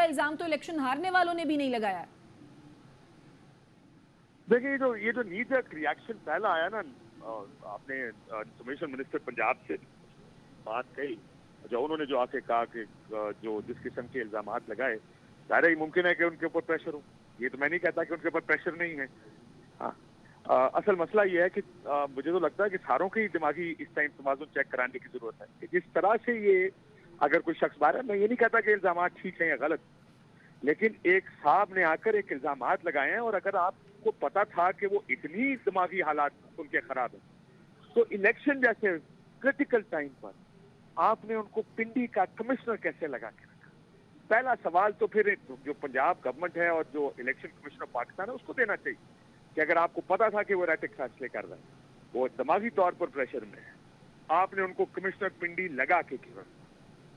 का इल्जाम तो इलेक्शन हारने वालों ने भी नहीं लगाया। देखिए, ये जो नी जर्क रिएक्शन पहला आया ना, आपने इंफॉर्मेशन मिनिस्टर पंजाब से बात कही, जो उन्होंने जो आके कहा कि जो जिस किस्म के इल्जामात लगाए, सारा ही मुमकिन है कि उनके ऊपर प्रेशर हो। ये तो मैं नहीं कहता कि उनके ऊपर प्रेशर नहीं है। हाँ, असल मसला ये है कि मुझे तो लगता है कि सारों के ही दिमागी इस टाइम तवाज़ुन चेक कराने की जरूरत है कि जिस तरह से ये अगर कोई शख्स बाहर है, मैं ये नहीं कहता कि इल्जामात ठीक है या गलत, लेकिन एक साहब ने आकर एक इल्जामात लगाए हैं और अगर आपको पता था कि वो इतनी दिमागी हालात उनके खराब है, तो इलेक्शन जैसे क्रिटिकल टाइम पर आपने उनको पिंडी का कमिश्नर कैसे लगा के रखा? पहला सवाल तो फिर जो पंजाब गवर्नमेंट है और जो इलेक्शन कमिश्नर ऑफ पाकिस्तान है उसको देना चाहिए कि अगर आपको पता था कि वो रैटिक फैसले कर रहा है, वो दिमागी तौर पर प्रेशर में है, आपने उनको कमिश्नर पिंडी लगा के क्यों?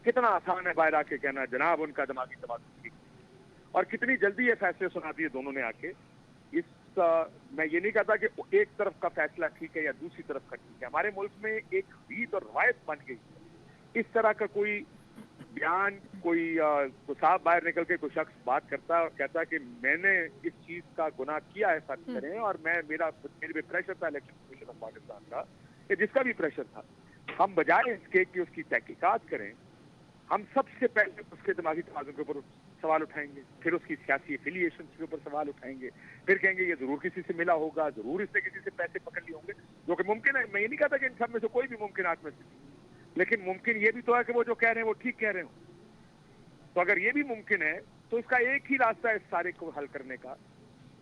कितना आसान है बाहर आके कहना जनाब उनका दिमागी तवाज़ुन ठीक, और कितनी जल्दी ये फैसले सुना दिए दोनों ने आके। मैं ये नहीं कहता कि एक तरफ का फैसला ठीक है या दूसरी तरफ का ठीक है। हमारे मुल्क में एक रीत और रवायत बन गई है, इस तरह का कोई बयान कोई साहब बाहर निकल के कोई शख्स बात करता है और कहता है कि मैंने इस चीज का गुनाह किया है, सच करें, और मेरे पे प्रेशर था इलेक्शन कमीशन ऑफ पाकिस्तान का, कि जिसका भी प्रेशर था, हम बजाय इसके कि उसकी तहकीकात करें, हम सबसे पहले उसके दिमागी तवाज़ुन के ऊपर सवाल उठाएंगे, फिर उसकी सियासी एफिलिएशन के ऊपर सवाल उठाएंगे, फिर कहेंगे ये जरूर किसी से मिला होगा, जरूर इसने किसी से पैसे पकड़ लिए होंगे, जो कि मुमकिन है। मैं ये नहीं कहता कि इन सब में से कोई भी मुमकिनात में से, लेकिन मुमकिन ये भी तो है कि वो जो कह रहे हैं वो ठीक कह रहे हो। तो अगर ये भी मुमकिन है तो इसका एक ही रास्ता है इस सारे को हल करने का,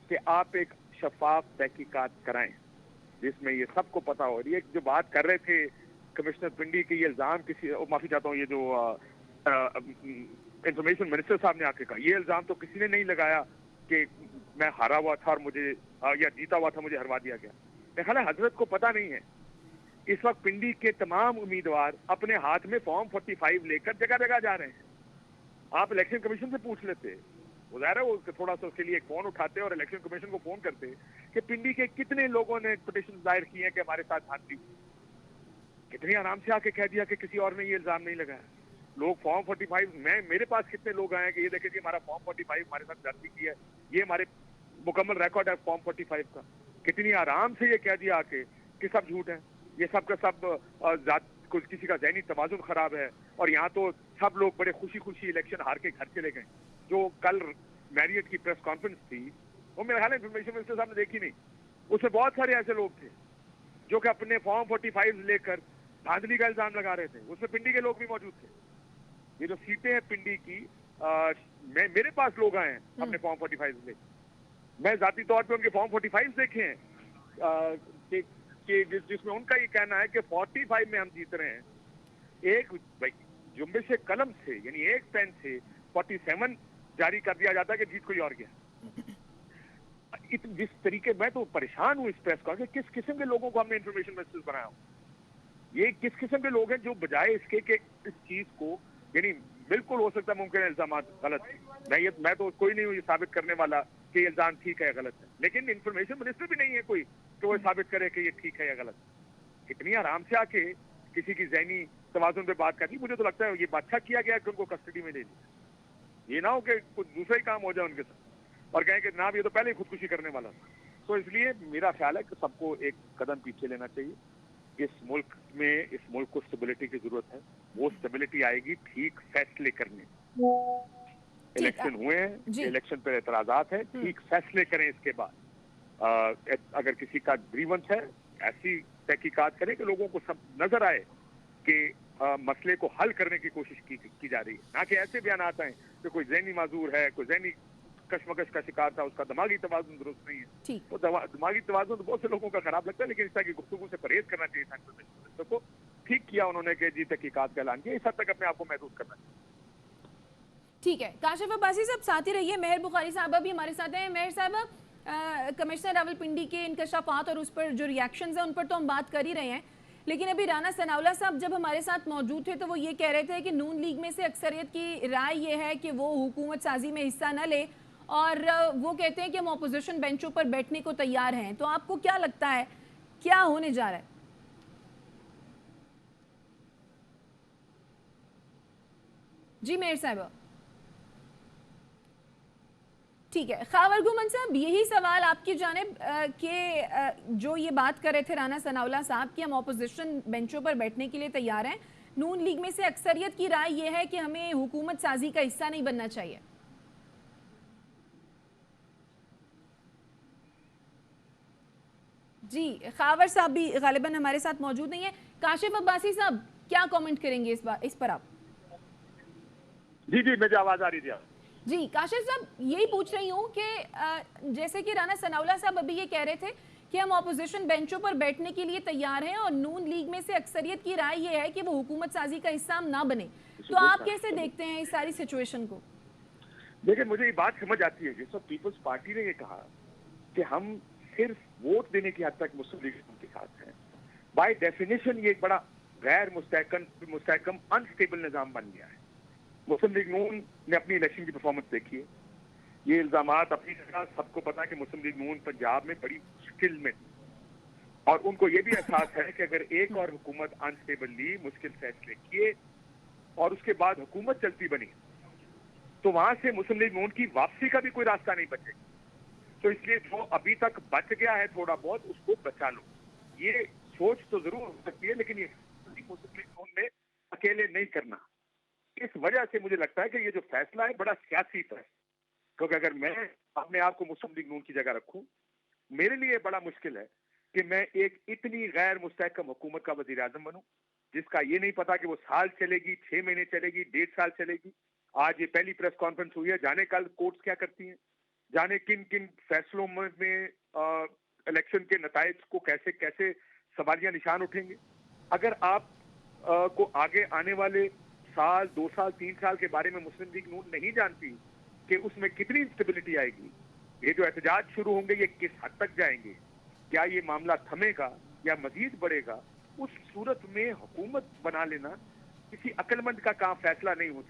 कि आप एक शफाफ तहकीकात कराएं जिसमें ये सबको पता हो। ये जो बात कर रहे थे कमिश्नर पिंडी के, ये इल्जाम किसी, माफी चाहता हूँ, ये जो इंफॉर्मेशन मिनिस्टर साहब ने आके कहा, ये इल्जाम तो किसी ने नहीं लगाया कि मैं हारा हुआ था और मुझे या जीता हुआ था मुझे हरवा दिया गया। मेरे ख्याल है हजरत को पता नहीं है, इस वक्त पिंडी के तमाम उम्मीदवार अपने हाथ में फॉर्म 45 लेकर जगह जगह जा रहे हैं। आप इलेक्शन कमीशन से पूछ लेते, वो ज़ाहिर है वो थोड़ा सा उसके लिए एक फोन उठाते और इलेक्शन कमीशन को फोन करते कि पिंडी के कितने लोगों ने पिटीशन दायर किए हैं कि हमारे साथ धांधली, कितनी आराम से आके कह दिया कि किसी और ने ये इल्जाम नहीं लगाया। लोग फॉर्म 45, मेरे पास कितने लोग आए कि ये देखे जी हमारा फॉर्म 45 हमारे साथ जाती की है, ये हमारे मुकम्मल रिकॉर्ड है फॉर्म 45 का। कितनी आराम से ये कह दिया आके कि सब झूठ है, ये सब का सब कुछ किसी का ज़हनी तवाज़ुन खराब है, और यहाँ तो सब लोग बड़े खुशी खुशी इलेक्शन हार के घर चले गए। जो कल मैरियट की प्रेस कॉन्फ्रेंस थी वो मेरे ख्याल इंफॉर्मेशन मिनिस्टर साहब ने देखी नहीं, उसमें बहुत सारे ऐसे लोग थे जो कि अपने फॉर्म 45 लेकर धांधली का इल्जाम लगा रहे थे, उसमें पिंडी के लोग भी मौजूद थे। ये जो सीटें हैं पिंडी की, मेरे पास लोग आए हैं अपने फॉर्म 45 ले, मैं जाती तौर पे उनके फॉर्म 45 देखे हैं जिसमें उनका ये कहना है कि 45 में हम जीत रहे हैं। एक जुम्बे से कलम से, यानी एक पेन से 47 जारी कर दिया जाता है कि जीत कोई और गया। जिस तरीके, मैं तो परेशान हूँ इस प्रेस का कि किस किस्म के लोगों को हमने इंफॉर्मेशन मिनिस्टर बनाया हो। ये किस किस्म के लोग हैं जो बजाय इसके कि इस चीज को, यानी बिल्कुल हो सकता है मुमकिन इल्जाम गलत है, मैं तो कोई नहीं हूँ ये साबित करने वाला कि इल्जाम ठीक है या गलत है, लेकिन इंफॉर्मेशन मिनिस्टर भी नहीं है कोई तो वो साबित करे कि ये ठीक है या गलत है। कितनी आराम से आके किसी की ज़हनी तवाज़ुन पे बात करनी। मुझे तो लगता है ये अच्छा किया गया कि उनको कस्टडी में ले लिया, ये ना हो कि कुछ दूसरा ही काम हो जाए उनके साथ और कहें कि जनाब ये तो पहले ही खुदकुशी करने वाला था। तो इसलिए मेरा ख्याल है कि सबको एक कदम पीछे लेना चाहिए। इस मुल्क को स्टेबिलिटी की जरूरत है, वो स्टेबिलिटी आएगी ठीक फैसले करने। इलेक्शन हुए हैं, इलेक्शन पर एतराजात है, ठीक फैसले करें। इसके बाद अगर किसी का ग्रीवेंस है, ऐसी तहकीकात करें कि लोगों को सब नजर आए कि मसले को हल करने की कोशिश की जा रही है, ना कि ऐसे बयान आते हैं कि कोई ज़हनी माजूर है, कोई ज़हनी कशमकश का शिकार था, उसका दिमागी तवाज़ुन दुरुस्त नहीं है। तो दिमागी तवाज़ुन तो बहुत से लोगों का खराब लगता है, लेकिन इस तरह की गुफ्तगू से परहेज करना चाहिए था इंफॉर्मेशन मिनिस्टर को। ठीक किया उन्होंने कि जी तहकीकात का ऐलान किया, इस हद तक अपने आप को महसूस करना चाहिए। ठीक है, काशिफ अब्बासी साहब साथ ही रहिए। मेहर बुखारी साहबा भी हमारे साथ हैं। मेहर साहबा, कमिश्नर रावलपिंडी के इंकशाफात और उस पर जो रिएक्शंस हैं उन पर तो हम बात कर ही रहे हैं, लेकिन अभी राना सनाउल्लाह साहब जब हमारे साथ मौजूद थे तो वो ये कह रहे थे कि नून लीग में से अक्सरियत की राय ये है कि वो हुकूमत साजी में हिस्सा न ले, और वो कहते हैं कि हम अपोजिशन बेंचों पर बैठने को तैयार हैं। तो आपको क्या लगता है क्या होने जा रहा है? जी मेहर साहबा। ठीक है, खावर गुमन साहब, यही सवाल आपकी जानिब के जो ये बात कर रहे थे राना सनाउल्लाह साहब कि हम ऑपोजिशन बेंचों पर बैठने के लिए तैयार हैं, नून लीग में से अक्सरियत की राय ये है कि हमें हुकूमत साजी का हिस्सा नहीं बनना चाहिए। जी, खावर साहब भी गालिबन हमारे साथ मौजूद नहीं है। काशिफ अब्बासी साहब, क्या कमेंट करेंगे इस पर आप? जी जी, मुझे आवाज आ रही थी। जी, काशिफ साहब, यही पूछ रही हूँ कि जैसे कि राना सनाउल्लाह साहब अभी ये कह रहे थे कि हम ऑपोजिशन बेंचों पर बैठने के लिए तैयार हैं और नून लीग में से अक्सरियत की राय ये है कि वो हुकूमत साजी का हिस्सा हम ना बने, तो आप कैसे देखते हैं इस सारी सिचुएशन को? देखिए, मुझे ये बात समझ आती है, जिस वक्त पीपल्स पार्टी ने ये कहा कि हम सिर्फ वोट देने की हद तक मुस्लिम लीग के साथ हैं, बाय डेफिनेशन ये एक बड़ा गैर मुस्तहकम अनस्टेबल निजाम बन गया है। मुस्लिम लीग नून ने अपनी इलेक्शन की परफॉर्मेंस देखी है, ये इल्जामात अपनी जगह, सबको पता है कि मुस्लिम लीग नून पंजाब में बड़ी मुश्किल में, और उनको ये भी एहसास है कि अगर एक और हुकूमत अनस्टेबल ली, मुश्किल फैसले किए और उसके बाद हुकूमत चलती बनी, तो वहां से मुस्लिम लीग नून की वापसी का भी कोई रास्ता नहीं बचेगा। तो इसलिए जो अभी तक बच गया है थोड़ा बहुत, उसको बचा लो। ये सोच तो जरूर हो सकती है, लेकिन ये मुस्लिम लीग नून ने अकेले नहीं करना। इस वजह से मुझे लगता है कि ये जो फैसला है बड़ा सियासी फैसला, क्योंकि अगर मैं अपने आप को मुस्लिम लीग नून की जगह रखूं, मेरे लिए बड़ा मुश्किल है कि मैं एक इतनी गैर मुस्तहकम हुकूमत का वजीर आजम बनूं, जिसका ये नहीं पता कि वो साल चलेगी, 6 महीने चलेगी, 1.5 साल चलेगी। आज ये पहली प्रेस कॉन्फ्रेंस हुई है, जाने कल कोर्ट्स क्या करती हैं, जाने किन किन फैसलों में इलेक्शन के नताइज को कैसे कैसे सवालिया निशान उठेंगे। अगर आप को आगे आने वाले साल, 2 साल, 3 साल के बारे में मुस्लिम लीग नून नहीं जानती कि उसमें कितनी इंस्टेबिलिटी आएगी, ये जो एहतजाज शुरू होंगे ये किस हद तक जाएंगे, क्या ये मामला थमेगा या मजीद बढ़ेगा, उस सूरत में हुकूमत बना लेना किसी अक्लमंद का काम फैसला नहीं हो सकता।